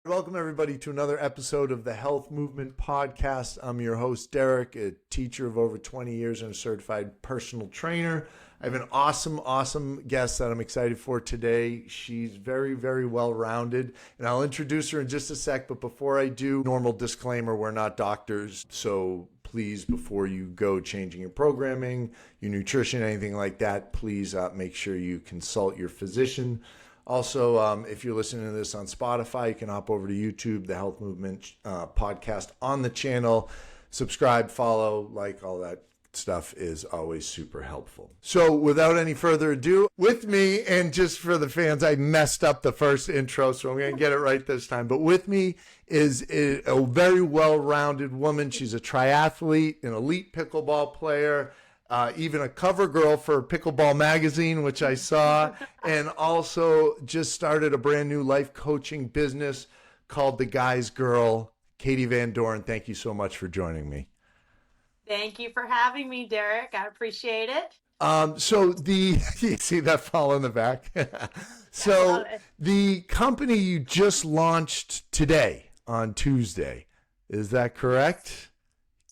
Welcome, everybody, to another episode of the Health Movement Podcast. I'm your host, Derek, a teacher of over 20 years and a certified personal trainer. I have an awesome guest that I'm excited for today. She's very well-rounded, and I'll introduce her in just a sec. But before I do, normal disclaimer, we're not doctors. So please, before you go changing your programming, your nutrition, anything like that, please make sure you consult your physician. Also, if you're listening to this on Spotify, you can hop over to YouTube, the Health Movement Podcast on the channel. Subscribe, follow, like, all that stuff is always super helpful. So without any further ado, with me, and just for the fans, I messed up the first intro, so I'm going to get it right this time. But with me is a very well-rounded woman. She's a triathlete, an elite pickleball player, even a cover girl for Pickleball magazine, which I saw, and also just started a brand new life coaching business called The Guy's Girl. Katie Van Doren, thank you so much for joining me. Thank you for having me, Derek. I appreciate it. You see that fall in the back? So the company you just launched today on Tuesday, is that correct?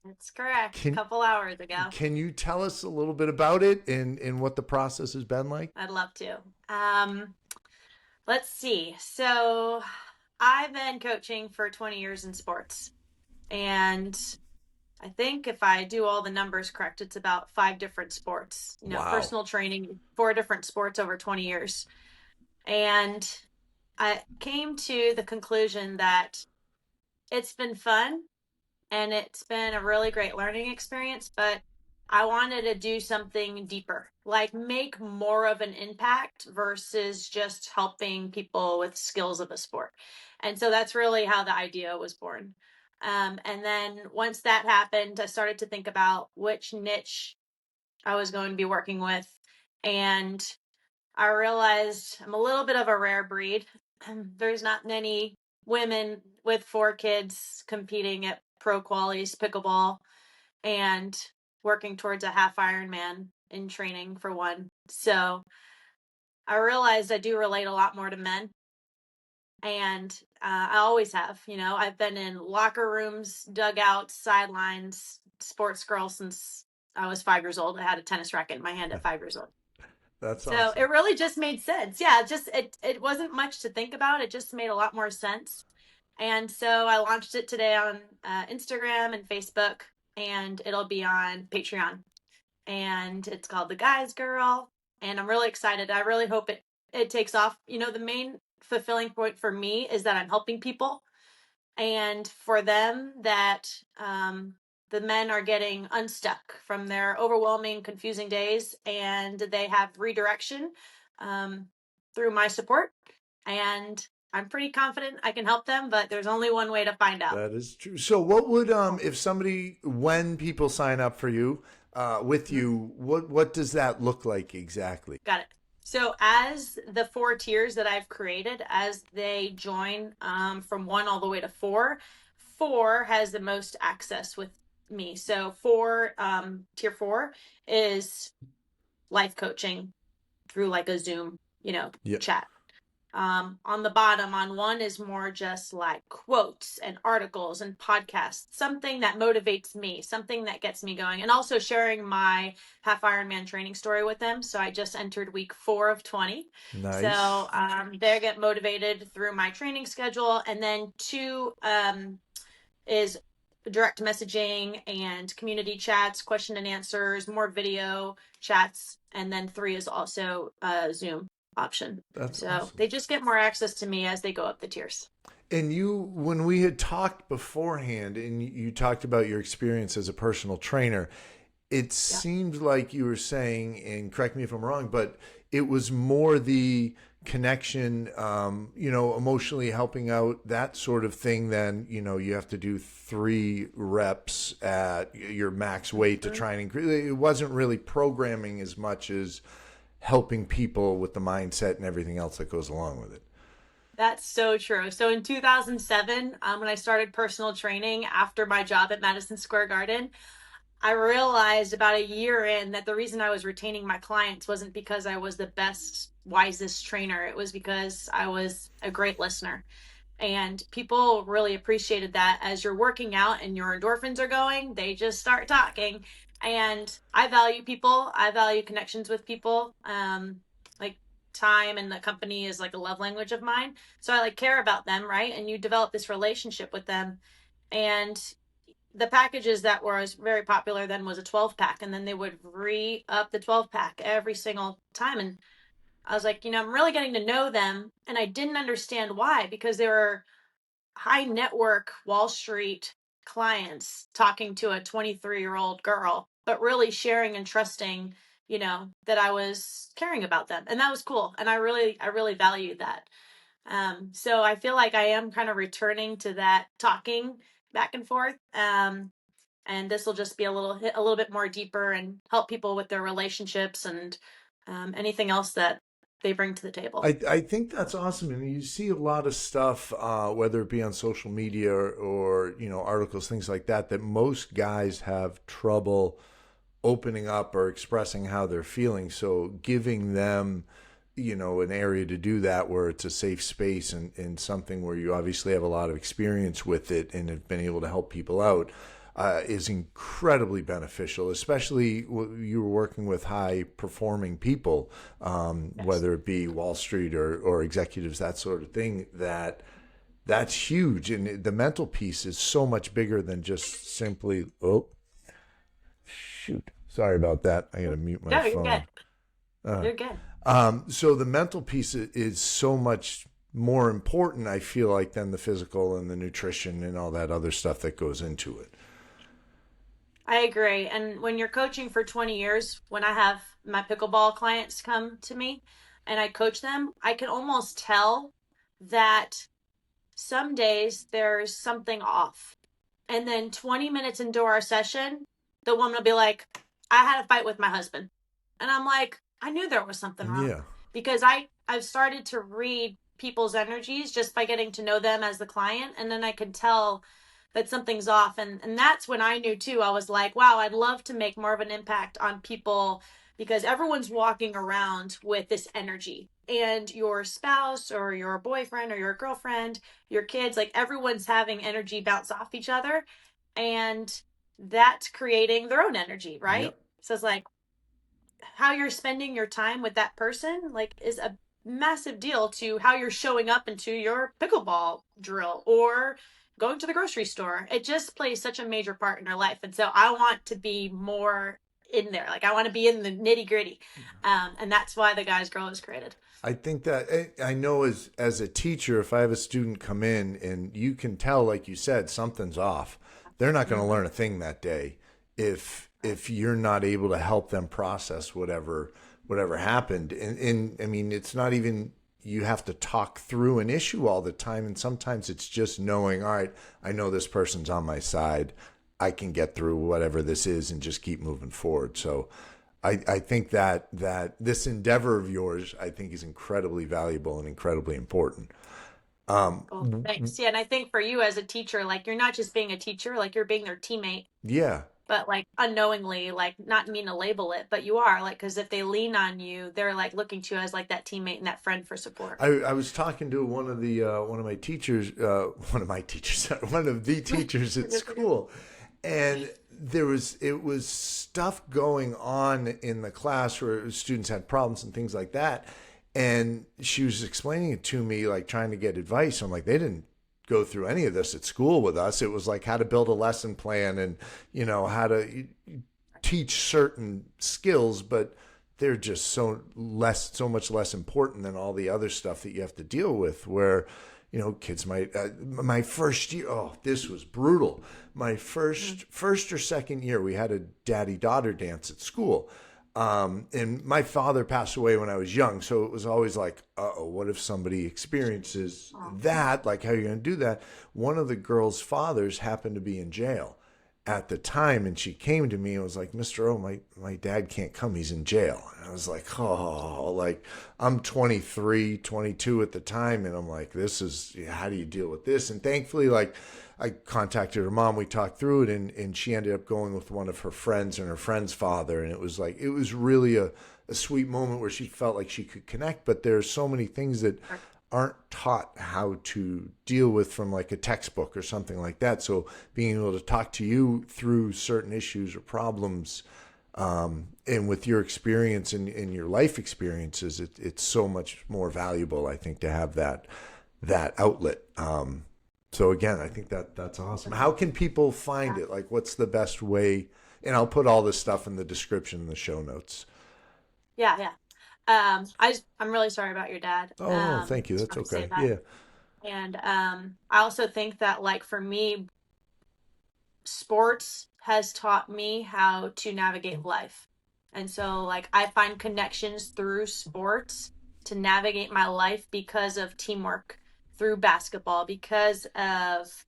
That's correct. A couple hours ago. Can you tell us a little bit about it and what the process has been like? I'd love to. Let's see. So I've been coaching for 20 years in sports. And I think if I do all the numbers correct, it's about 5 different sports. Wow. Personal training, 4 different sports over 20 years. And I came to the conclusion that it's been fun. And it's been a really great learning experience, but I wanted to do something deeper, like make more of an impact versus just helping people with skills of a sport. And so that's really how the idea was born. And then once that happened, I started to think about which niche I was going to be working with. And I realized I'm a little bit of a rare breed. There's not many women with 4 kids competing at pro qualities pickleball and working towards a half-Ironman in training for one. So I realized I do relate a lot more to men. And I always have, I've been in locker rooms, dugouts, sidelines, sports girl since I was 5 years old. I had a tennis racket in my hand at 5 years old. That's so awesome. It really just made sense. Yeah, it wasn't much to think about. It just made a lot more sense. And so I launched it today on Instagram and Facebook, and it'll be on Patreon. And it's called The Guy's Girl. And I'm really excited. I really hope it takes off. The main fulfilling point for me is that I'm helping people. And for them, that the men are getting unstuck from their overwhelming, confusing days. And they have redirection through my support. And I'm pretty confident I can help them, but there's only one way to find out. That is true. So what would, when people sign up for you, with you, what does that look like exactly? Got it. So as the 4 tiers that I've created, as they join from 1 all the way to 4 has the most access with me. So tier 4 is life coaching through like a Zoom, chat. On the bottom, on 1 is more just like quotes and articles and podcasts, something that motivates me, something that gets me going, and also sharing my half-Ironman training story with them. So I just entered week 4 of 20. Nice. So they get motivated through my training schedule. And then 2 is direct messaging and community chats, question and answers, more video chats. And then 3 is also Zoom option. That's so awesome. They just get more access to me as they go up the tiers. And when we had talked beforehand and you talked about your experience as a personal trainer, it seemed like you were saying, and correct me if I'm wrong, but it was more the connection, emotionally helping out, that sort of thing, than, you have to do 3 reps at your max weight to try and increase. It wasn't really programming as much as helping people with the mindset and everything else that goes along with it. That's so true. So in 2007, when I started personal training after my job at Madison Square Garden, I realized about a year in that the reason I was retaining my clients wasn't because I was the best, wisest trainer. It was because I was a great listener. And people really appreciated that. As you're working out and your endorphins are going, they just start talking. And I value people. I value connections with people. Like time and the company is like a love language of mine. So I like care about them, right? And you develop this relationship with them. And the packages that were very popular then was a 12 pack, and then they would re-up the 12 pack every single time. And I was like, I'm really getting to know them, and I didn't understand why, because they were high network Wall Street clients talking to a 23-year-old girl, but really sharing and trusting, that I was caring about them. And that was cool. And I really valued that. So I feel like I am kind of returning to that talking back and forth. And this will just be a little bit more deeper and help people with their relationships and anything else that they bring to the table. I think that's awesome. And you see a lot of stuff, whether it be on social media or, articles, things like that, that most guys have trouble opening up or expressing how they're feeling. So giving them, an area to do that where it's a safe space and something where you obviously have a lot of experience with it and have been able to help people out. Is incredibly beneficial, especially you were working with high performing people, Yes. whether it be Wall Street or executives, that sort of thing. That's huge, and the mental piece is so much bigger than just simply. Oh, shoot! Sorry about that. I got to mute my No, you're phone. good. Uh, You're good. so the mental piece is so much more important, I feel like, than the physical and the nutrition and all that other stuff that goes into it. I agree. And when you're coaching for 20 years, when I have my pickleball clients come to me and I coach them, I can almost tell that some days there's something off. And then 20 minutes into our session, the woman will be like, I had a fight with my husband. And I'm like, I knew there was something wrong, Yeah. because I've started to read people's energies just by getting to know them as the client. And then I can tell that something's off. And that's when I knew too. I was like, wow, I'd love to make more of an impact on people, because everyone's walking around with this energy, and your spouse or your boyfriend or your girlfriend, your kids, like everyone's having energy bounce off each other, and that's creating their own energy, right? Yep. So it's like how you're spending your time with that person, like, is a massive deal to how you're showing up into your pickleball drill or going to the grocery store. It just plays such a major part in our life. And so I want to be more in there. Like, I want to be in the nitty gritty. And that's why the Guys Girl is created. I think that I know as a teacher, if I have a student come in and you can tell, like you said, something's off, they're not going to Mm-hmm. learn a thing that day if you're not able to help them process whatever happened. And I mean, it's not even you have to talk through an issue all the time, and sometimes it's just knowing, all right, I know this person's on my side. I can get through whatever this is and just keep moving forward. So I think that this endeavor of yours, I think, is incredibly valuable and incredibly important. Well, thanks. Yeah, and I think for you as a teacher, like, you're not just being a teacher, like, you're being their teammate, Yeah. but like unknowingly, like, not mean to label it, but you are, like, because if they lean on you, they're like looking to you as like that teammate and that friend for support. I was talking to one of my teachers, one of my teachers, one of the teachers at school, and it was stuff going on in the class where students had problems and things like that, and she was explaining it to me, like trying to get advice. I'm like, they didn't go through any of this at school with us. It was like how to build a lesson plan and how to teach certain skills, but they're just so much less important than all the other stuff that you have to deal with, where kids might my first year, oh, this was brutal. My first or second year, we had a daddy daughter dance at school, and my father passed away when I was young, so it was always like, uh-oh, what if somebody experiences that, like, how are you going to do that? One of the girls' fathers happened to be in jail at the time, and she came to me and was like, Mr. O, my dad can't come, he's in jail. And I was like, oh, like, I'm 23, 22 at the time, and I'm like, how do you deal with this? And thankfully, like, I contacted her mom, we talked through it, and she ended up going with one of her friends and her friend's father, and it was really a sweet moment where she felt like she could connect. But there's so many things that aren't taught how to deal with from like a textbook or something like that. So being able to talk to you through certain issues or problems, and with your experience and your life experiences, it's so much more valuable, I think, to have that outlet. So again, I think that's awesome. How can people find it? Like, what's the best way? And I'll put all this stuff in the description in the show notes. Yeah, yeah. I'm really sorry about your dad. Oh no, thank you. Just That's want to say okay. that. Yeah. And I also think that, like, for me, sports has taught me how to navigate life. And so, like, I find connections through sports to navigate my life because of teamwork, through basketball, because of,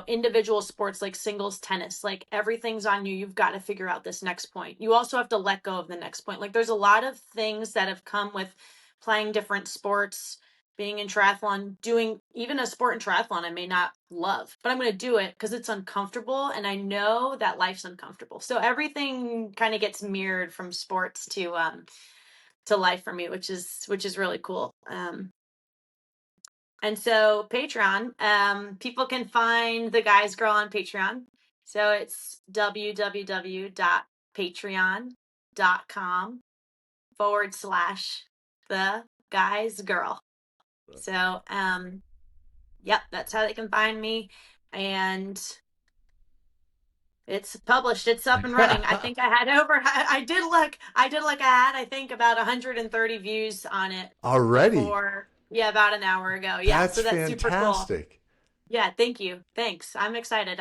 individual sports like singles tennis. Like, everything's on you. You've got to figure out this next point. You also have to let go of the next point. Like, there's a lot of things that have come with playing different sports, being in triathlon, doing even a sport in triathlon I may not love, but I'm going to do it because it's uncomfortable and I know that life's uncomfortable. So everything kind of gets mirrored from sports to life for me, which is really cool. And so Patreon, people can find the Guys Girl on Patreon. So it's www.patreon.com/the Guys Girl. So, yep, that's how they can find me. And it's published, it's up and running. I think I had over, I did look, I think about 130 views on it Already. before, yeah, about an hour ago. Yeah, That's so that's super cool. fantastic. Yeah, thank you. Thanks. I'm excited.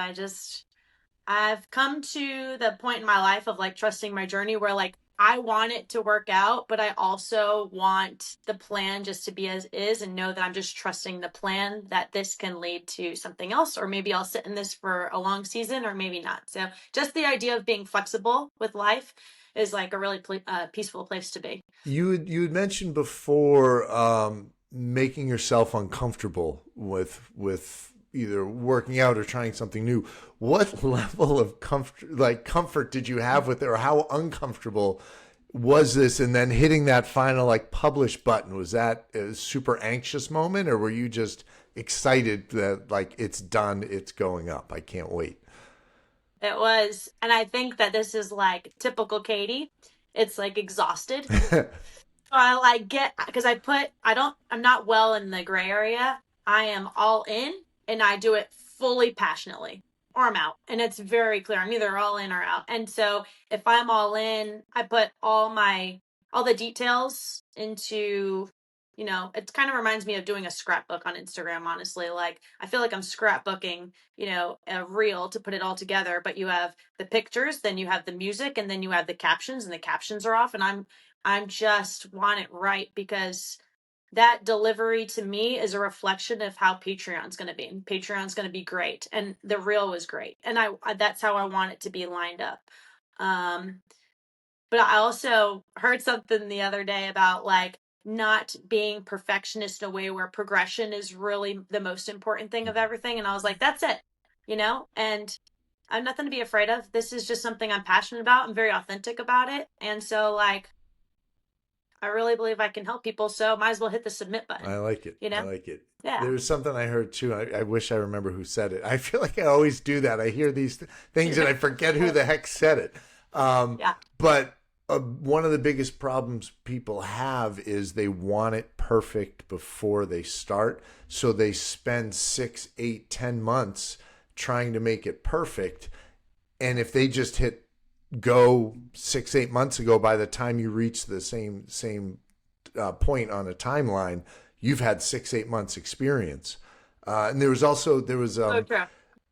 I've come to the point in my life of like trusting my journey where like I want it to work out, but I also want the plan just to be as is and know that I'm just trusting the plan that this can lead to something else, or maybe I'll sit in this for a long season or maybe not. So just the idea of being flexible with life is like a really peaceful place to be. You had mentioned before, making yourself uncomfortable with either working out or trying something new. What level of comfort did you have with it, or how uncomfortable was this? And then hitting that final like publish button, was that a super anxious moment, or were you just excited that like it's done, it's going up, I can't wait? It was, and I think that this is like typical Katie. It's like exhausted. I like get because I'm not well in the gray area. I am all in and I do it fully passionately or I'm out. And it's very clear. I'm either all in or out. And so if I'm all in, I put all the details into, it kind of reminds me of doing a scrapbook on Instagram, honestly. Like I feel like I'm scrapbooking, a reel to put it all together, but you have the pictures, then you have the music, and then you have the captions, and the captions are off. And I'm just want it right because that delivery to me is a reflection of how Patreon's going to be. And Patreon's going to be great. And the reel was great. And that's how I want it to be lined up. Um, but I also heard something the other day about like not being perfectionist in a way where progression is really the most important thing of everything. And I was like, that's it, and I have nothing to be afraid of. This is just something I'm passionate about. I'm very authentic about it. And so like, I really believe I can help people, so might as well hit the submit I button, like it. you I know? like it. Yeah. There was something I heard too. I wish I remember who said it. I feel like I always do that. I hear these things and I forget who the heck said it. Yeah. But one of the biggest problems people have is they want it perfect before they start. So they spend 6, 8, 10 months trying to make it perfect. And if they just hit go 6, 8 months ago, by the time you reach the same point on a timeline, you've had 6, 8 months experience. And there was So true.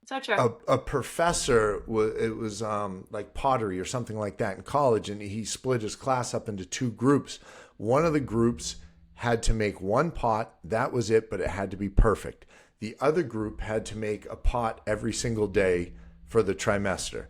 So true. a professor. It was like pottery or something like that in college, and he split his class up into two groups. One of the groups had to make one pot, that was it, but it had to be perfect. The other group had to make a pot every single day for the trimester.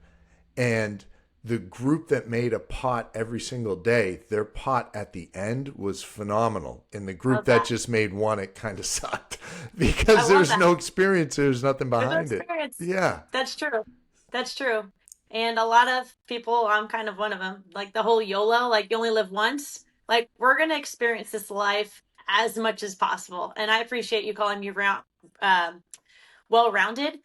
And the group that made a pot every single day, their pot at the end was phenomenal. And the group Love that that. just made one, it kind of sucked I because love there's that. no experience. There's nothing There's no behind it. experience. Yeah. That's true. That's true. And a lot of people, I'm kind of one of them, like the whole YOLO, like you only live once. Like we're going to experience this life as much as possible. And I appreciate you calling me um, well-rounded,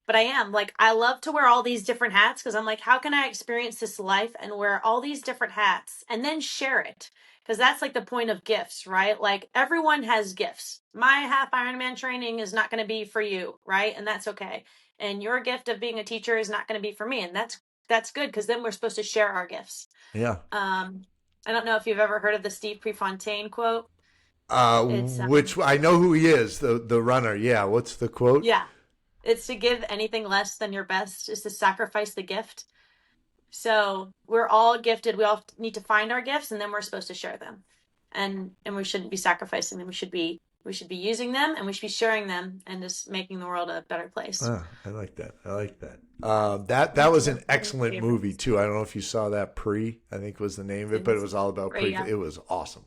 but I am like, I love to wear all these different hats because I'm like, how can I experience this life and wear all these different hats and then share it? Because that's like the point of gifts, right? Like everyone has gifts. My half Ironman training is not going to be for you, right? And that's okay. And your gift of being a teacher is not going to be for me, and that's good because then we're supposed to share our gifts. Yeah. Um, I don't know if you've ever heard of the Steve Prefontaine quote. It's Which I know who he is, the runner. Yeah. What's the quote? yeah, it's to give anything less than your best is to sacrifice the gift. So we're all gifted. We all need to find our gifts, and then we're supposed to share them. And we shouldn't be sacrificing them. We should be using them, and we should be sharing them, and just making the world a better place. Ah, I like that. I like that. That was an excellent movie too. I don't know if you saw that. I think was the name of it, but it was all about Pre. Yeah. It was awesome.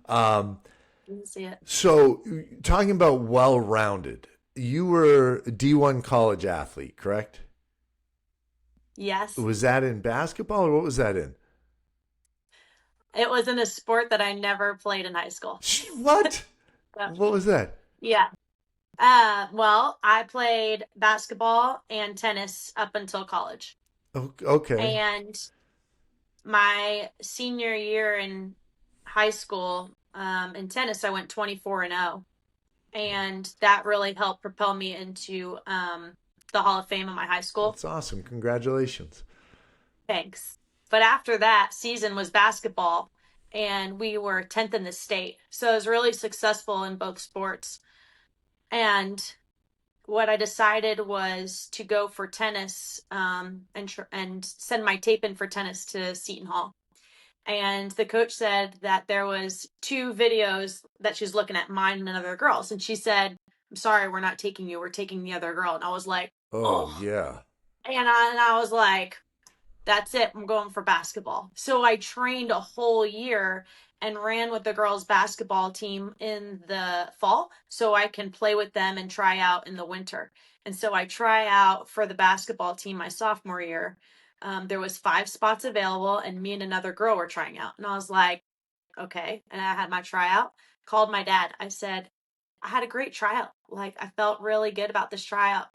Um, Didn't see it. so talking about well-rounded, you were a D1 college athlete, correct? Yes. Was that in basketball or what was that in? It was in a sport that I never played in high school. What? So, What was that? yeah. Well, I played basketball and tennis up until college. Okay. And my senior year in high school, in tennis, I went 24-0. And that really helped propel me into the Hall of Fame of my high school. That's awesome. Congratulations. Thanks. But after that season was basketball, and we were 10th in the state. So I was really successful in both sports. And what I decided was to go for tennis, and send my tape in for tennis to Seton Hall. And the coach said that there was two videos that she's looking at, mine and another girl's. And she said, I'm sorry, we're not taking you. We're taking the other girl. And I was like, Oh, oh. yeah. And I was like, that's it. I'm going for basketball. So I trained a whole year and ran with the girls' basketball team in the fall so I can play with them and try out in the winter. And so I try out for the basketball team my sophomore year. There was 5 spots available, and me and another girl were trying out. And I was like, okay. And I had my tryout, called my dad. I said, I had a great tryout. Like, I felt really good about this tryout.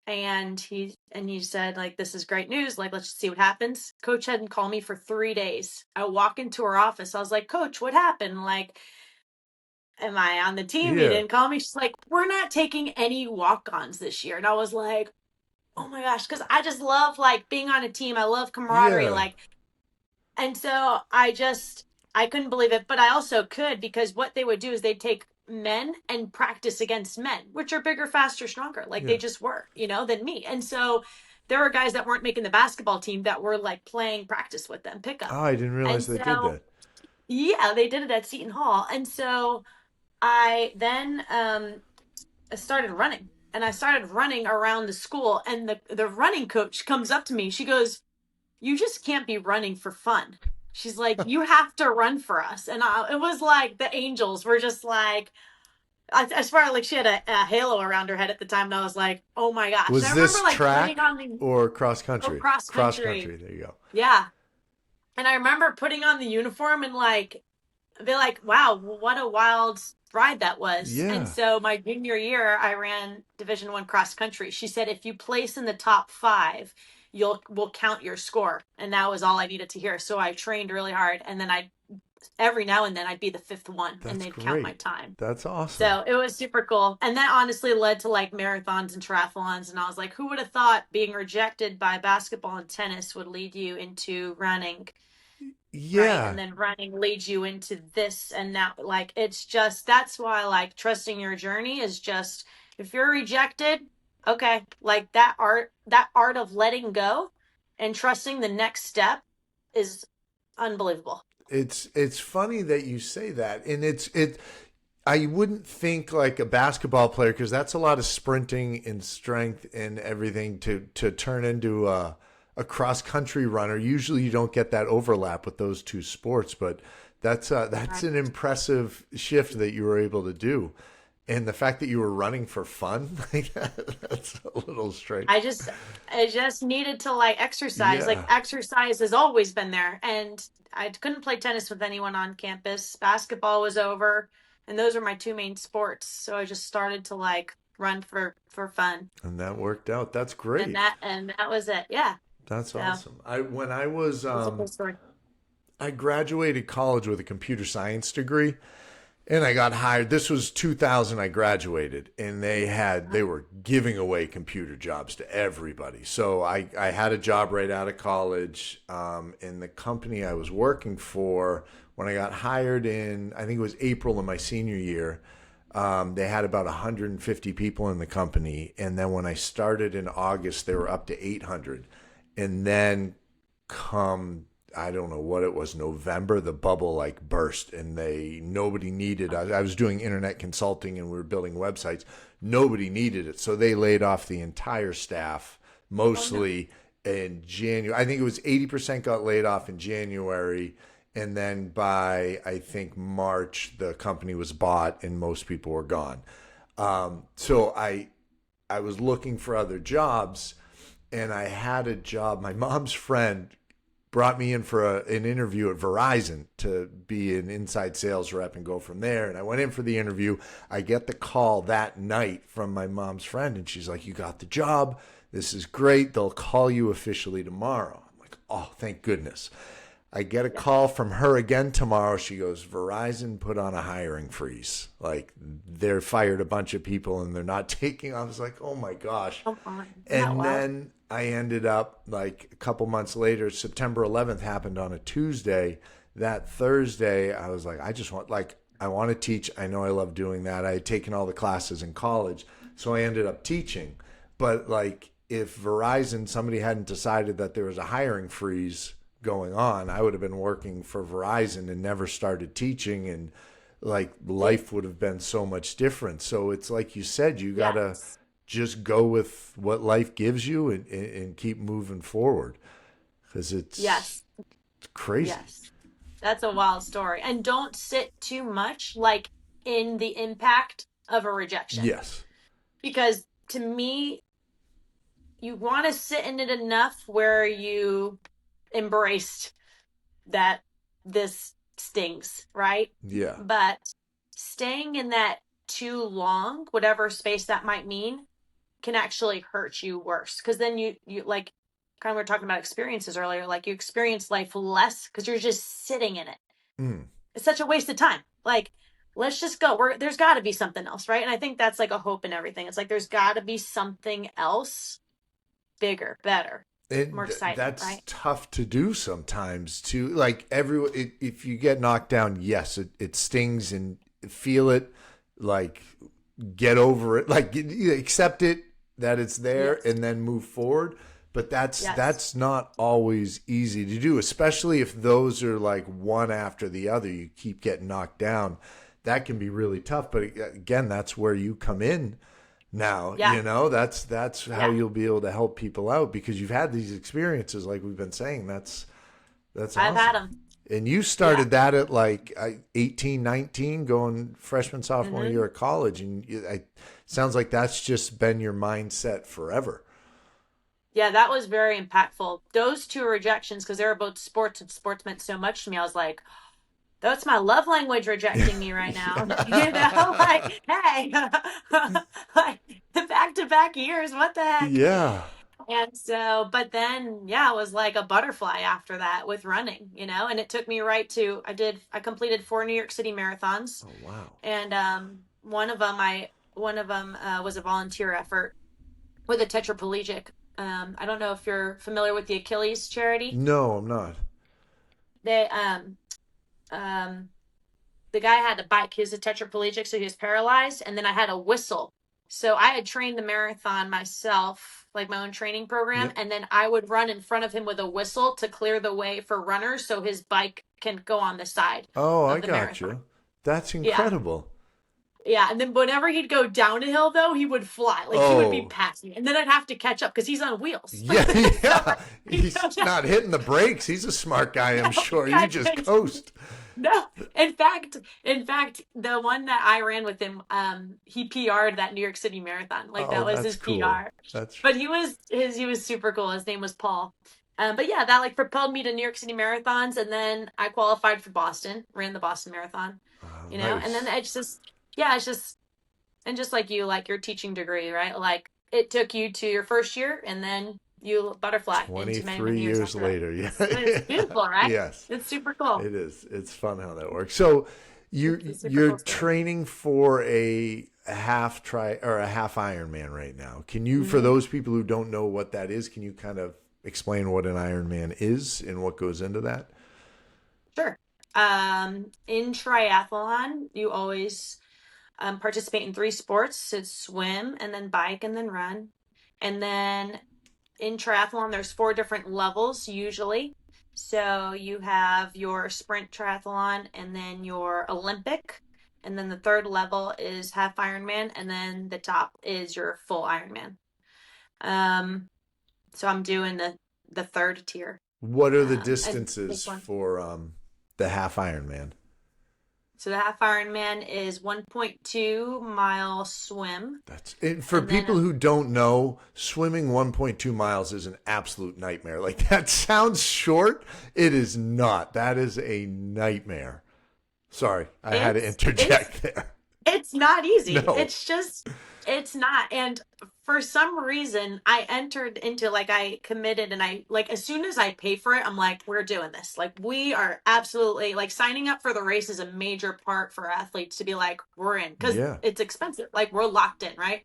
And he said, like, this is great news. Like, let's see what happens. Coach hadn't called me for 3 days. I walk into her office. I was like, Coach, what happened? Like, am I on the team? You Yeah. didn't call me. She's like, we're not taking any walk-ons this year. And I was like, oh my gosh, because I just love like being on a team. I love camaraderie. Yeah. Like, and so I couldn't believe it, but I also could, because what they would do is they'd take men and practice against men, which are bigger, faster, stronger. Like Yeah. they just were, than me. And so there were guys that weren't making the basketball team that were like playing practice with them, pickup. Oh, I didn't And realize they did so, that. yeah, they did it at Seton Hall. And so I then started running, and I started running around the school, and the running coach comes up to me. She goes, you just can't be running for fun. She's like, you have to run for us. And it was like the angels were just like, as far as like she had a halo around her head at the time. And I was like, oh my gosh. And Was I remember this like track putting on the or cross country? cross Cross country. country. There you go. Yeah. And I remember putting on the uniform and like, be like, wow, what a wild ride that was. Yeah. And so my junior year, I ran Division I cross country. She said, if you place in the top 5, we'll count your score. And that was all I needed to hear. So I trained really hard, and then every now and then I'd be the 5th one. That's and they'd great. count my time. That's awesome. So it was super cool. And that honestly led to like marathons and triathlons. And I was like, who would have thought being rejected by basketball and tennis would lead you into running? Yeah. Right? And then running leads you into this and that. Like, it's just, that's why like trusting your journey is just, if you're rejected, okay, like that art of letting go and trusting the next step is unbelievable. It's funny that you say that, and I wouldn't think like a basketball player, because that's a lot of sprinting and strength and everything to turn into a cross country runner. Usually you don't get that overlap with those two sports, but that's an impressive shift that you were able to do. And the fact that you were running for fun, like that's a little strange. I just needed to like exercise. Yeah. Like exercise has always been there. And I couldn't play tennis with anyone on campus. Basketball was over. And those are my two main sports. So I just started to like run for fun. And that worked out. That's And great. that was it. Yeah. That's So awesome. When I was it was a cool story. I graduated college with a computer science degree, and I got hired. This was 2000. I graduated, and they were giving away computer jobs to everybody. So I had a job right out of college, in the company I was working for. When I got hired in, I think it was April of my senior year, they had about 150 people in the company, and then when I started in August, they were up to 800, and then come, I don't know what it was, November, the bubble like burst, and nobody needed. I was doing internet consulting and we were building websites. Nobody needed it, so they laid off the entire staff, mostly in January. I think it was 80% got laid off in January, and then by I think March the company was bought and most people were gone. So I was looking for other jobs, and I had a job. My mom's friend brought me in for an interview at Verizon to be an inside sales rep and go from there. And I went in for the interview. I get the call that night from my mom's friend, and she's like, "You got the job. This is great. They'll call you officially tomorrow." I'm like, "Oh, thank goodness." I get a call from her again tomorrow. She goes, "Verizon put on a hiring freeze. Like, they're fired a bunch of people and they're not taking." I was like, "Oh my gosh." Come on. And then I ended up, like, a couple months later, September 11th happened on a Tuesday. That Thursday, I was like, I want to teach. I know I love doing that. I had taken all the classes in college, so I ended up teaching. But, like, if somebody hadn't decided that there was a hiring freeze going on, I would have been working for Verizon and never started teaching, and like life would have been so much different. So it's like you said, you gotta just go with what life gives you, and keep moving forward, because it's crazy. Yes. That's a wild story. And don't sit too much like in the impact of a rejection. Yes. Because to me, you want to sit in it enough where you embraced that this stings, right? Yeah. But staying in that too long, whatever space that might mean, can actually hurt you worse. Because then you like, kind of, we were talking about experiences earlier, like you experience life less because you're just sitting in it. It's such a waste of time. Like, let's just go. There's got to be something else, right? And I think that's like a hope in everything. It's like there's got to be something else, bigger, better, more exciting. That's right? tough to do sometimes too. Like if you get knocked down, yes, it stings, and feel it, like get over it, like accept it that it's there, and then move forward. But that's not always easy to do, especially if those are like one after the other. You keep getting knocked down. That can be really tough. But again, that's where you come in now. That's how you'll be able to help people out, because you've had these experiences, like we've been saying. That's awesome. I've had them. And you started that at like 18, 19, going freshman, sophomore year of college. And it sounds like that's just been your mindset forever. Yeah, that was very impactful. Those two rejections, because they were both sports, and sports meant so much to me. I was like, that's my love language rejecting me right now. Like, hey, like the back-to-back years, what the heck? Yeah. And so, but then, it was like a butterfly after that with running, and it took me right to, I completed 4 New York City marathons. Oh, wow. And one of them was a volunteer effort with a tetraplegic. I don't know if you're familiar with the Achilles charity. No, I'm not. They, the guy had a bike. He was a tetraplegic, so he was paralyzed. And then I had a whistle. So I had trained the marathon myself, like my own training program. And then I would run in front of him with a whistle to clear the way for runners so his bike can go on the side. Oh, I got you. That's incredible. Yeah, and then whenever he'd go down a hill, though, he would fly. Like, he would be past me. And then I'd have to catch up because he's on wheels. Yeah. He's not hitting the brakes. He's a smart guy, I'm sure. You just coast. No. In fact, the one that I ran with him, he PR'd that New York City marathon. Like, that was his cool. PR. But he was super cool. His name was Paul. But yeah, that like propelled me to New York City marathons. And then I qualified for Boston, ran the Boston Marathon. And then Nice. it's just, yeah, it's just, and just like you, like your teaching degree, right? Like it took you to your first year and then you butterfly into many, 23 many years years after that. later. Yeah. It's beautiful, right? Yes, It's super cool. it is. It's fun how that works. So It's a super you're cool story. training for a half Ironman right now. Can you, for Hmm. those people who don't know what that is, can you kind of explain what an Ironman is and what goes into that? Sure. In triathlon, you always participate in three sports. It's swim and then bike and then run. And then in triathlon, there's four different levels usually. So you have your sprint triathlon and then your Olympic. And then the third level is half Ironman. And then the top is your full Ironman. Um, so I'm doing the third tier. What are the And this distances one. for the half Ironman? So the half Ironman is 1.2 mile swim. That's and for And then people who don't know, swimming 1.2 miles is an absolute nightmare. Like that sounds short. It is not. That is a nightmare. Sorry, I had to it's interject there. it's not easy. No. It's just it's not. And for some reason I entered into like I committed and I like as soon as I pay for it, I'm like, we're doing this. Like we are absolutely like signing up for the race is a major part for athletes to be like, we're in because Yeah. it's expensive. Like we're locked in, right?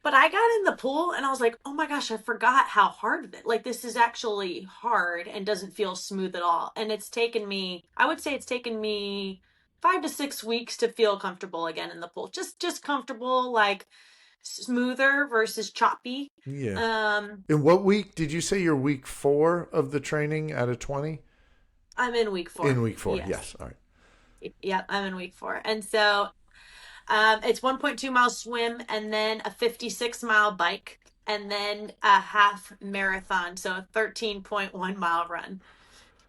But I got in the pool and I was like, oh my gosh, I forgot how hard it. Like this is actually hard and doesn't feel smooth at all. And it's taken me, I would say it's taken me 5 to 6 weeks to feel comfortable again in the pool. Just comfortable, like smoother versus choppy. Yeah. Um, In what week did you say you're week 4 of the training out of 20? I'm in week In 4. week 4, Yes. yes. All right. Yep, I'm in week 4. And so it's 1.2 mile swim and then a 56 mile bike and then a half marathon, so a 13.1 mile run.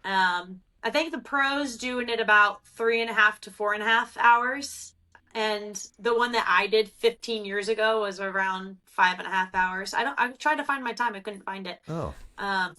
I think the pros doing it about 3.5 to 4.5 hours. And the one that I did 15 years ago was around 5.5 hours. I tried to find my time. I couldn't find it. Oh. Um,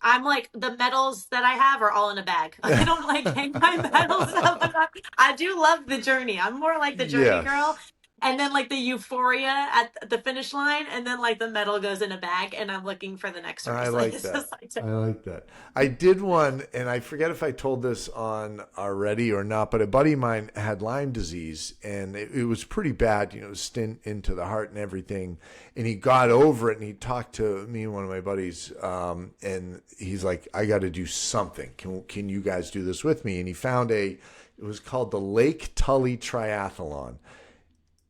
I'm like the medals that I have are all in a bag. I don't like hang my medals up. I do love the journey. I'm more like the journey girl. Yes. And then like the euphoria at the finish line, and then like the medal goes in a bag, and I'm looking for the next I race. Like like it's that. just like I like that. I did one, and I forget if I told this on already or not, but a buddy of mine had Lyme disease, and it was pretty bad, stint into the heart and everything. And he got over it, and he talked to me and one of my buddies, and he's like, I got to do something. Can you guys do this with me? And he found it was called the Lake Tully Triathlon.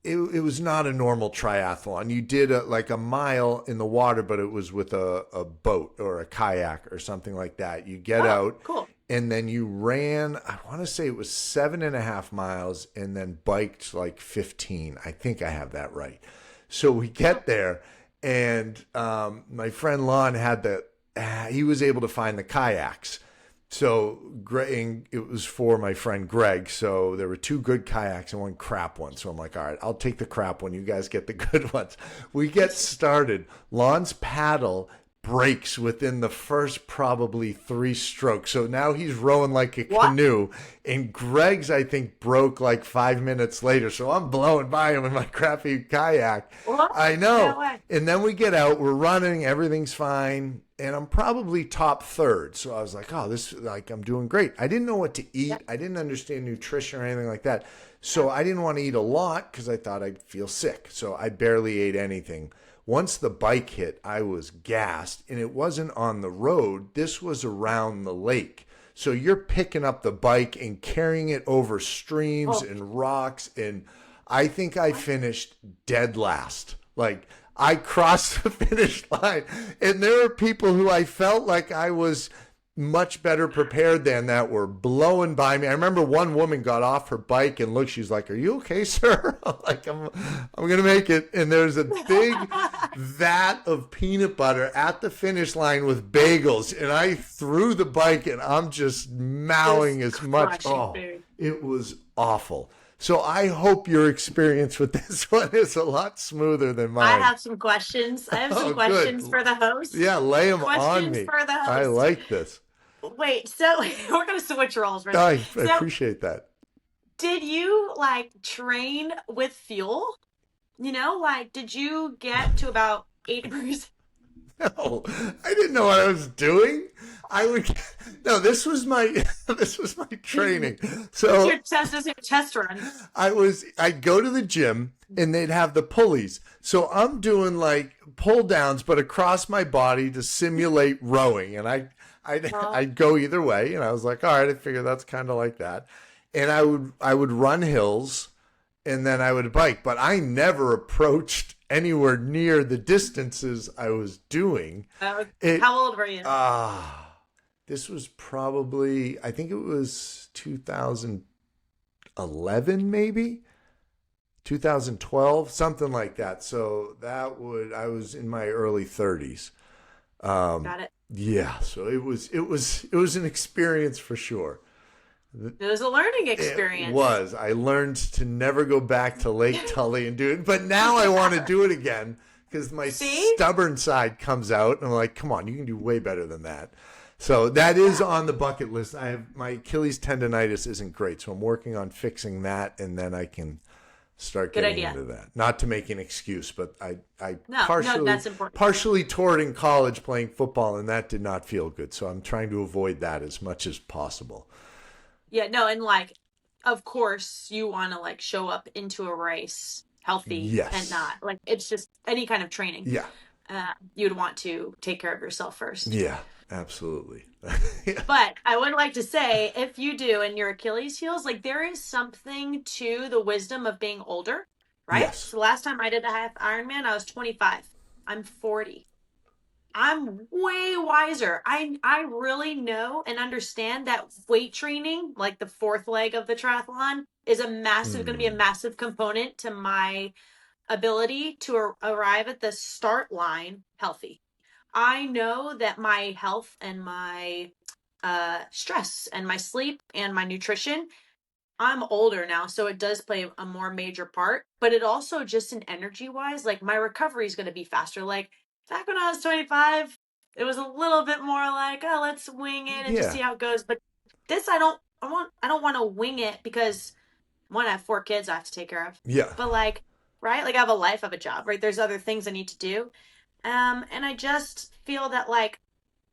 It was not a normal triathlon. You did like a mile in the water, but it was with a boat or a kayak or something like that. You get oh, out cool. and then you ran, I want to say it was 7.5 miles and then biked like 15. I think I have that right. So we get there and my friend Lon he was able to find the kayaks. So it was for my friend Greg. So there were two good kayaks and one crap one. So I'm like, all right, I'll take the crap one. You guys get the good ones. We get started. Lon's paddle breaks within the first probably 3 strokes. So now he's rowing like a What? canoe. And Greg's, I think, broke like 5 minutes later. So I'm blowing by him in my crappy kayak. What? I No know. way. And then we get out, we're running, everything's fine. And I'm probably top third. So I was like, oh, I'm doing great. I didn't know what to eat. Yep. I didn't understand nutrition or anything like that. So I didn't want to eat a lot because I thought I'd feel sick. So I barely ate anything. Once the bike hit, I was gassed. And it wasn't on the road. This was around the lake. So you're picking up the bike and carrying it over streams Oh, and rocks. And I think I what? finished dead last. Like, I crossed the finish line, and there were people who I felt like I was much better prepared than that were blowing by me. I remember one woman got off her bike and looked, she's like, are you okay, sir? I'm like, I'm going to make it. And there's a big vat of peanut butter at the finish line with bagels, and I threw the bike, and I'm just mowing Just as much. crushing Oh, food. it was awful. So I hope your experience with this one is a lot smoother than I mine. have some questions. I have some Oh, good. questions for the host. Yeah, lay them on Questions me. for the I host. like this. Wait, so we're gonna switch roles, right? I So appreciate that. did you like train with fuel? Like, did you get to about 80%? No, I didn't know what I was doing. I would no. This was my training. So This is your test run. I'd go to the gym and they'd have the pulleys. So I'm doing like pull downs, but across my body to simulate rowing. And Oh, I'd go either way. And I was like, all right, I figure that's kind of like that. And I would run hills and then I would bike, but I never approached anywhere near the distances I was doing. how old were you? This was probably, I think it was 2011, maybe 2012, something like that. So I was in my early 30s. Got it. Yeah, so it was an experience for sure. It was a learning It experience. was. I learned to never go back to Lake Tully and do it, but now I want to do it again because my See? stubborn side comes out, and I'm like, come on, you can do way better than that. So that is on the bucket list. I have my Achilles tendonitis isn't great, so I'm working on fixing that, and then I can start Good getting idea. into that. Not to make an excuse, but I No, that's important. partially tore it in college playing football, and that did not feel good. So I'm trying to avoid that as much as possible. Yeah, no, and like, of course, you want to like show up into a race healthy and Yes. not like it's just any kind of training. Yeah. You'd want to take care of yourself first. Yeah, absolutely. Yeah. But I would like to say, if you do and your Achilles heals, like there is something to the wisdom of being older, right? Yes. So last time I did a half Ironman, I was 25. I'm 40. I'm way wiser. I really know and understand that weight training, like the fourth leg of the triathlon, is going to be a Mm. massive component to my ability to arrive at the start line healthy. I know that my health and my stress and my sleep and my nutrition, I'm older now, so it does play a more major part, but it also just in energy wise, like my recovery is going to be faster. Like back when I was 25, it was a little bit more like, oh, let's wing it and just Yeah. see how it goes. But this, I don't want to wing it because one, I have 4 kids I have to take care of, Yeah. but like, right? Like I have a life, I have a job, right? There's other things I need to do. And I just feel that like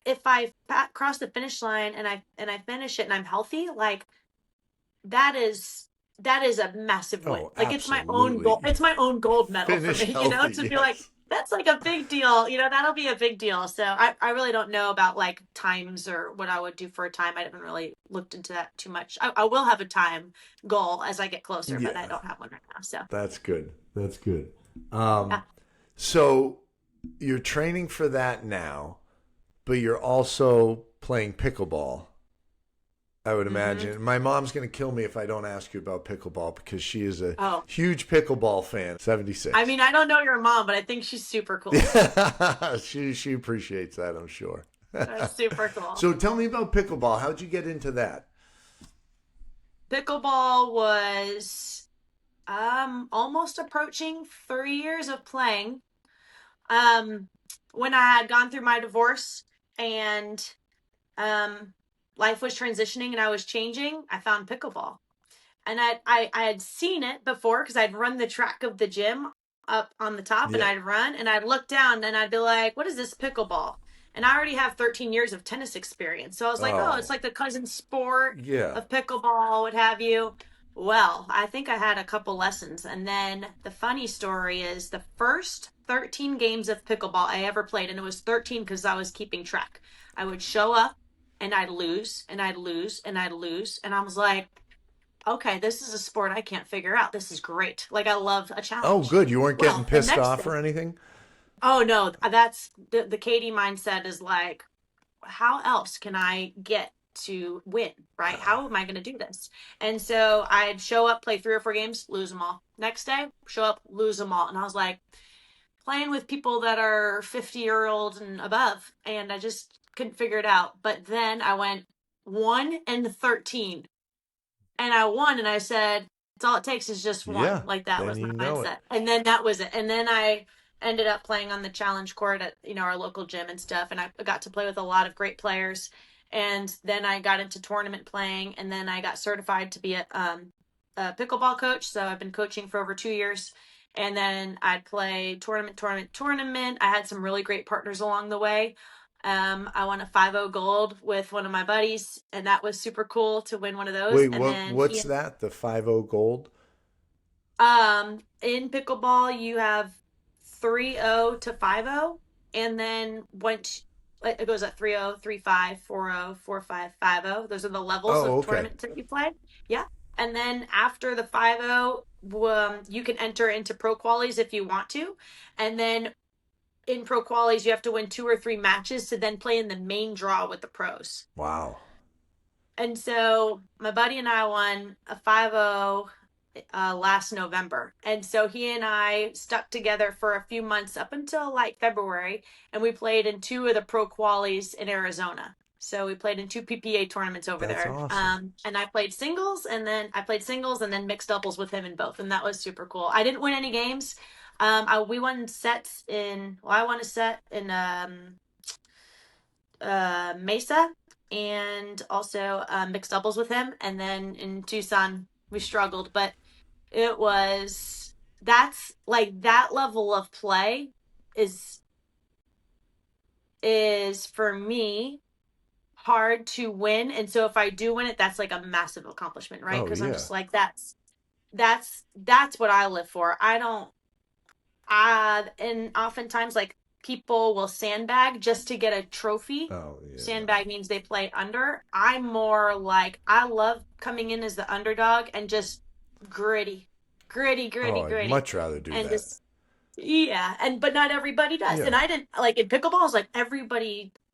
if I cross the finish line and I finish it and I'm healthy, like that is that is a massive win. Oh, Like it's my own gold. absolutely. It's my own gold medal for Finish me, healthy. to be like, Yes. that's like a big deal. That'll be a big deal. So I really don't know about like times or what I would do for a time. I haven't really looked into that too much. I will have a time goal as I get closer, but I Yeah. don't have one right now. So That's good. That's good. yeah. So you're training for that now, but you're also playing pickleball. I would Hmm. imagine. My mom's going to kill me if I don't ask you about pickleball because she is a Oh, huge pickleball fan. I 76. mean, I don't know your mom, but I think she's super cool. She appreciates that, I'm sure. That's super cool. So tell me about pickleball. How'd you get into that? Pickleball was almost approaching 3 years of playing. Um, when I had gone through my divorce and um, life was transitioning and I was changing, I found pickleball. And I had seen it before because I'd run the track of the gym up on the top and Yeah. I'd run and I'd look down and I'd be like, what is this pickleball? And I already have 13 years of tennis experience. So I was like, oh, it's Oh, like the cousin sport yeah. of pickleball, what have you. Well, I think I had a couple lessons. And then the funny story is the first 13 games of pickleball I ever played, and it was 13 because I was keeping track. I would show up and I'd lose and I'd lose and I'd lose. And I was like, okay, this is a sport I can't figure out. This is great. Like I love a Oh, challenge. good. You weren't getting Well, the pissed next off thing, or anything? oh no, that's the Katie mindset is like, how else can I get to win, right? How am I going to do this? And so I'd show up, play 3 or 4 games, lose them all. Next day, show up, lose them all. And I was like playing with people that are 50-year-old and above, and I just couldn't figure it out. But then I went 1-13 and I won, and I said, it's all it takes is just one. Yeah. Like that Then was my you know it. mindset. And then that was it. And then I ended up playing on the challenge court at, our local gym and stuff. And I got to play with a lot of great players. And then I got into tournament playing, and then I got certified to be a a pickleball coach, so I've been coaching for over 2 years. And then I'd play tournament. I had some really great partners along the way. I won a 5-0 gold with one of my buddies, and that was super cool to win one of those. Wait, And then what's that? The 5-0 gold? in pickleball, you have 3-0 to 5-0, and then once it goes at 3-0, 3-5, 4-0, 4-5, 5-0. Those are the levels Oh, of okay. tournaments that you play. Yeah. And then after the 5-0, you can enter into pro qualies if you want to. And then in pro qualies, you have to win 2 or 3 matches to then play in the main draw with the pros. Wow. And so my buddy and I won a 5-0 last November. And so he and I stuck together for a few months up until like February, and we played in 2 of the pro qualies in Arizona. So we played in 2 PPA tournaments over That's there. awesome. And I played singles and then mixed doubles with him in both. And that was super cool. I didn't win any games. We won sets I won a set in Mesa, and also mixed doubles with him. And then in Tucson, we struggled, but that's like that level of play is for me hard to win. And so if I do win it, that's like a massive accomplishment, right? Oh, Because I'm yeah. just like, that's what I live for. I don't and oftentimes like people will sandbag just to get a trophy. Oh, yeah. Sandbag means they play under. I'm more like, I love coming in as the underdog and just gritty, gritty, Oh, gritty, I'd gritty. much rather do And that. just, yeah. But not everybody does. Yeah. And I didn't, like in pickleball, it's like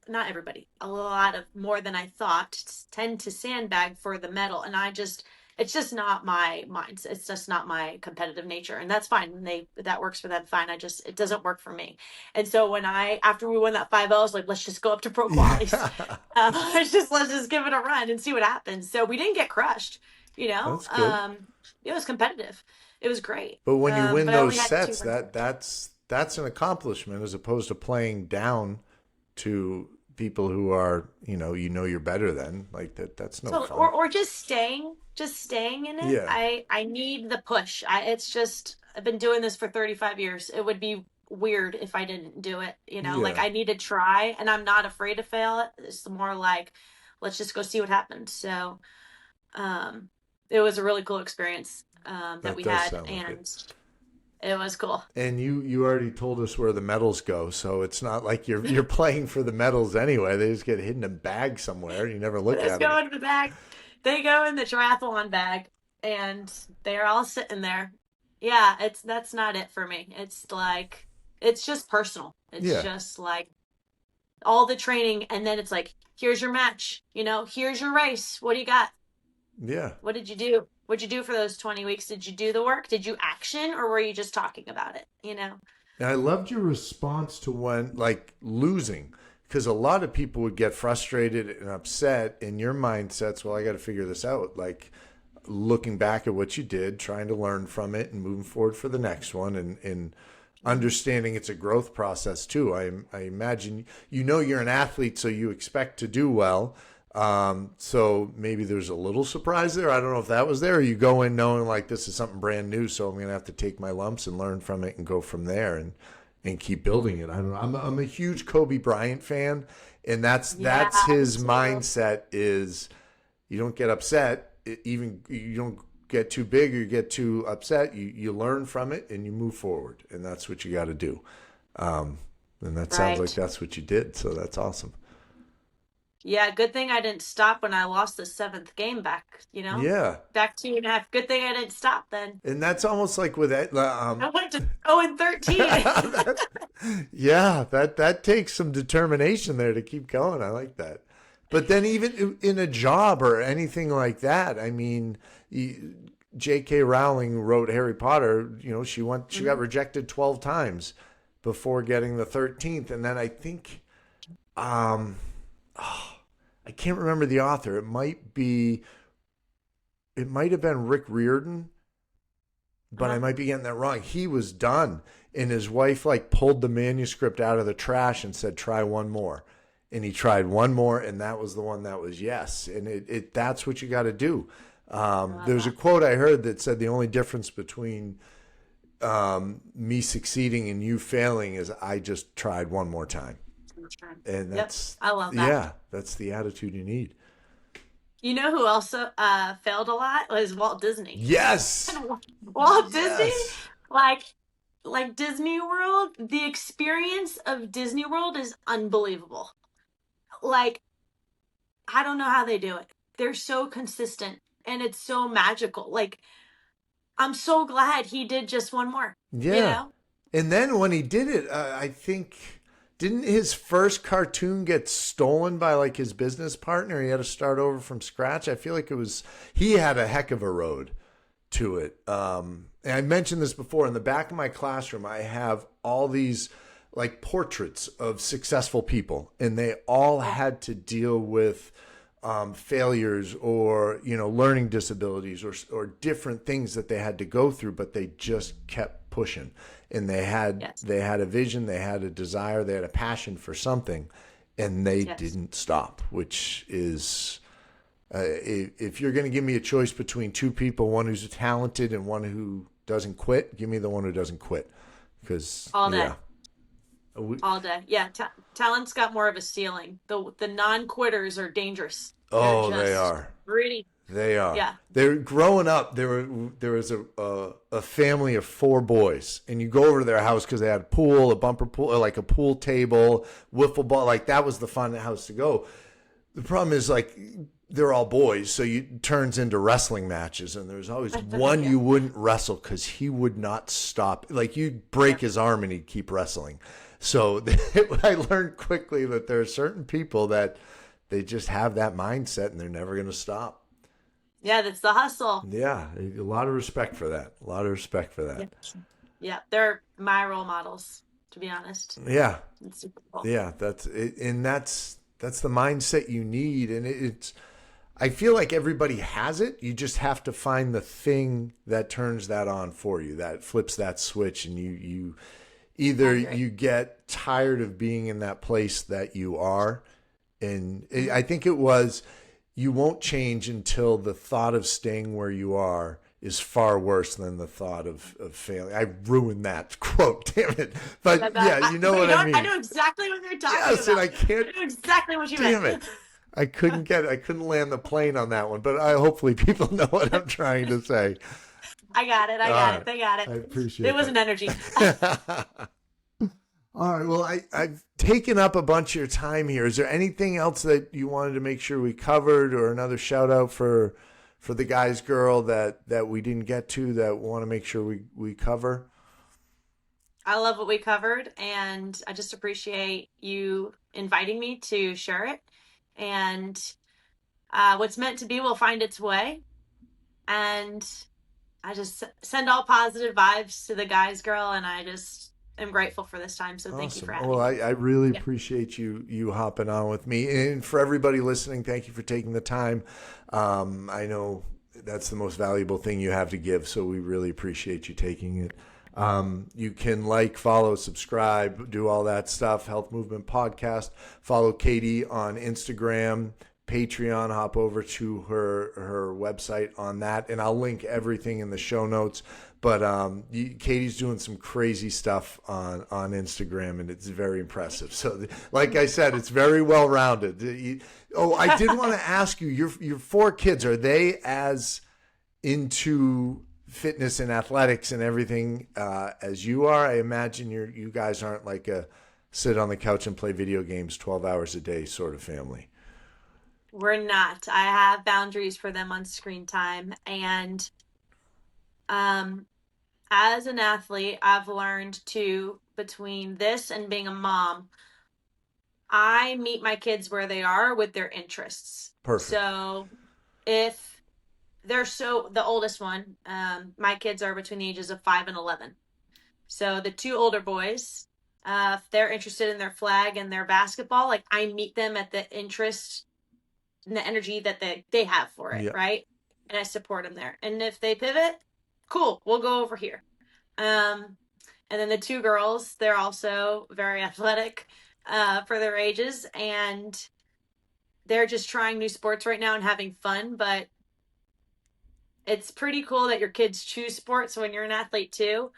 not everybody, a lot of more than I thought tend to sandbag for the medal. And it's just not my mind. It's just not my competitive nature, and that's fine. That works for them, fine. It doesn't work for me. And so after we won that 5-0, I was like, let's just go up to pro qualies. Yeah. Let's just give it a run and see what happens. So we didn't get crushed, you know. That's good. It was competitive. It was great. But when you win But I only those had 2 sets, runs. that's an accomplishment as opposed to playing down to people who are, you're better than. Like that's no So fun. or just staying in it. Yeah. I need the push. It's just I've been doing this for 35 years. It would be weird if I didn't do it, like Yeah. I need to try, and I'm not afraid to fail it. It's more like let's just go see what happens. So it was a really cool experience that That we does had, sound like it. and it was cool. And you already told us where the medals go, so it's not like you're playing for the medals anyway. They just get hidden in a bag somewhere. You never look Let's at them. go in the bag. They go in the triathlon bag, and they're all sitting there. Yeah, that's not it for me. It's just personal. It's Yeah. just like all the training, and then it's like, here's your match. Here's your race. What do you got? Yeah. What did you do? What'd you do for those 20 weeks? Did you do the work? Did you action, or were you just talking about it? And I loved your response to when, like, losing, because a lot of people would get frustrated and upset. And your mindset's, well, I got to figure this out. Like, looking back at what you did, trying to learn from it and moving forward for the next one, and understanding it's a growth process too. I imagine, you're an athlete, so you expect to do well. So maybe there's a little surprise there. I don't know if that was there, or you go in knowing like this is something brand new, so I'm going to have to take my lumps and learn from it and go from there and keep building it. I don't know. I'm a huge Kobe Bryant fan, and that's Yeah, his me too. mindset is you don't get upset, even you don't get too big or you get too upset. You learn from it and you move forward, and that's what you got to do. And that sounds like Right. that's what you did, so that's awesome. Yeah, good thing I didn't stop when I lost the 7th game back. Yeah. Back 2.5. Good thing I didn't stop then. And that's almost like with it. I went to 0-13. Yeah, that takes some determination there to keep going. I like that. But then even in a job or anything like that, I mean, J.K. Rowling wrote Harry Potter. She got rejected 12 times before getting the 13th, and then I think, I can't remember the author. It might have been Rick Riordan, but I might be getting that wrong. He was done, and his wife like pulled the manuscript out of the trash and said, "Try one more." And he tried one more, and that was the one that was yes. And that's what you got to do. I love There's a that. quote I heard that said the only difference between me succeeding and you failing is I just tried one more time. And Yep. that's, I love that. yeah, that's the attitude you need. You know who also failed a lot was Walt Disney. Yes. Walt Disney, Yes. like Disney World, the experience of Disney World is unbelievable. Like, I don't know how they do it. They're so consistent and it's so magical. Like, I'm so glad he did just one more, you Yeah. know? And then when he did it, I think, didn't his first cartoon get stolen by like his business partner? He had to start over from scratch. I feel like he had a heck of a road to it. And I mentioned this before, in the back of my classroom, I have all these like portraits of successful people, and they all had to deal with failures or learning disabilities or different things that they had to go through, but they just kept pushing, and Yes. they had a vision, they had a desire, they had a passion for something, and they Yes. didn't stop, which is if you're going to give me a choice between two people, one who's talented and one who doesn't quit, give me the one who doesn't quit. Because, All day. yeah. All day. Yeah. Talent's got more of a ceiling. The non-quitters are dangerous. They're Oh, they just are. really, They are. yeah. They're growing up. There was a family of four boys, and you go over to their house because they had a pool, a bumper pool, or like a pool table, wiffle ball. Like that was the fun house to go. The problem is like they're all boys, so it turns into wrestling matches, and there's always one Yeah. you wouldn't wrestle because he would not stop. Like you'd break Yeah. his arm and he'd keep wrestling. So I learned quickly that there are certain people that they just have that mindset and they're never going to stop. Yeah, that's the hustle. Yeah, a lot of respect for that. A lot of respect for Yeah. that. Yeah. They're my role models, to be honest. Yeah, It's super cool. yeah, that's it, and that's the mindset you need, and it's. I feel like everybody has it. You just have to find the thing that turns that on for you, that flips that switch, and you I either agree. you get tired of being in that place that you are, and I think it was you won't change until the thought of staying where you are is far worse than the thought of failing. I ruined that quote, damn it. But yeah, you know But what I I mean. know exactly what you're talking Yes, and about. I can't. I know exactly what you Damn meant. it. I couldn't land the plane on that one, but hopefully people know what I'm trying to say. I got it. I All got it. right. They got it. I It appreciate was an energy. that. All right. Well, I've taken up a bunch of your time here. Is there anything else that you wanted to make sure we covered, or another shout out for the guys, girl that we didn't get to that want to make sure we cover? I love what we covered, and I just appreciate you inviting me to share it. And what's meant to be will find its way. And I just send all positive vibes to the guys, girl, and I just am grateful for this time. So thank you for Awesome. having Well, me. I really Yeah. appreciate you hopping on with me, and for everybody listening, thank you for taking the time. I know that's the most valuable thing you have to give, so we really appreciate you taking it. You can follow, subscribe, do all that stuff. Health Movement Podcast. Follow Katie on Instagram, Patreon. Hop over to her website on that, and I'll link everything in the show notes. But Katie's doing some crazy stuff on Instagram, and it's very impressive. So, like I said, it's very well rounded. Oh, I did want to ask you, your four kids, are they as into fitness and athletics and everything as you are? I imagine you guys aren't like a sit on the couch and play video games 12 hours a day sort of family. We're not. I have boundaries for them on screen time. And as an athlete, I've learned to, between this and being a mom, I meet my kids where they are with their interests. Perfect. So if the oldest one, my kids are between the ages of 5 and 11. So the two older boys, if they're interested in their flag and their basketball, like I meet them at the interest and the energy that they have for it, Yeah. right? And I support them there. And if they pivot, cool, we'll go over here. And then the two girls, they're also very athletic for their ages, and they're just trying new sports right now and having fun. But it's pretty cool that your kids choose sports when you're an athlete too.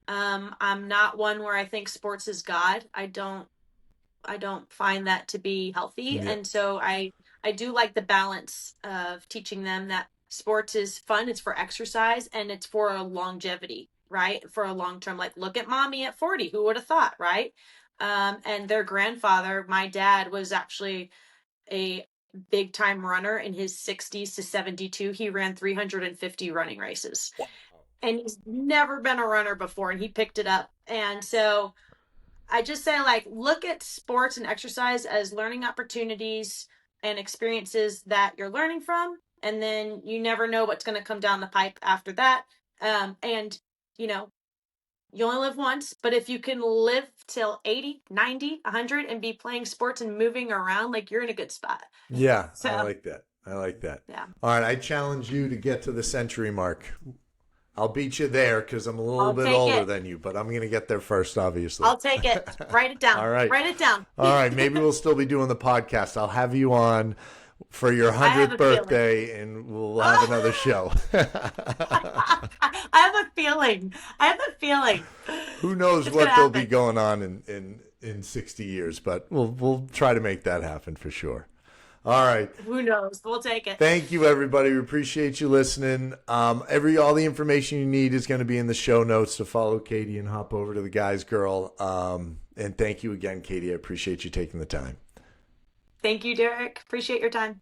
I'm not one where I think sports is God. I don't find that to be healthy. Yeah. And so I do like the balance of teaching them that sports is fun, it's for exercise, and it's for a longevity, right? For a long term. Like look at mommy at 40, who would have thought, right? And their grandfather, my dad, was actually a big time runner in his 60s to 72. He ran 350 running races. And he's never been a runner before, and he picked it up. And so I just say, like, look at sports and exercise as learning opportunities and experiences that you're learning from. And then you never know what's going to come down the pipe after that. And, you know, you only live once, but if you can live till 80, 90, 100 and be playing sports and moving around, like you're in a good spot. Yeah, So, I like that. I like that. yeah. All right, I challenge you to get to the century mark. I'll beat you there because I'm a little I'll bit take older it. than you, but I'm going to get there first, obviously. I'll take it. Write it down. All right. Write it down. All right. Maybe we'll still be doing the podcast. I'll have you on for your I have 100th a birthday and we'll have another show. I have a feeling. I have a feeling. Who knows It's what gonna there'll be happen. going on in 60 years, but we'll try to make that happen for sure. All right. Who knows? We'll take it. Thank you, everybody. We appreciate you listening. All the information you need is going to be in the show notes. So follow Katie and hop over to the Guys Girl. And thank you again, Katie. I appreciate you taking the time. Thank you, Derek. Appreciate your time.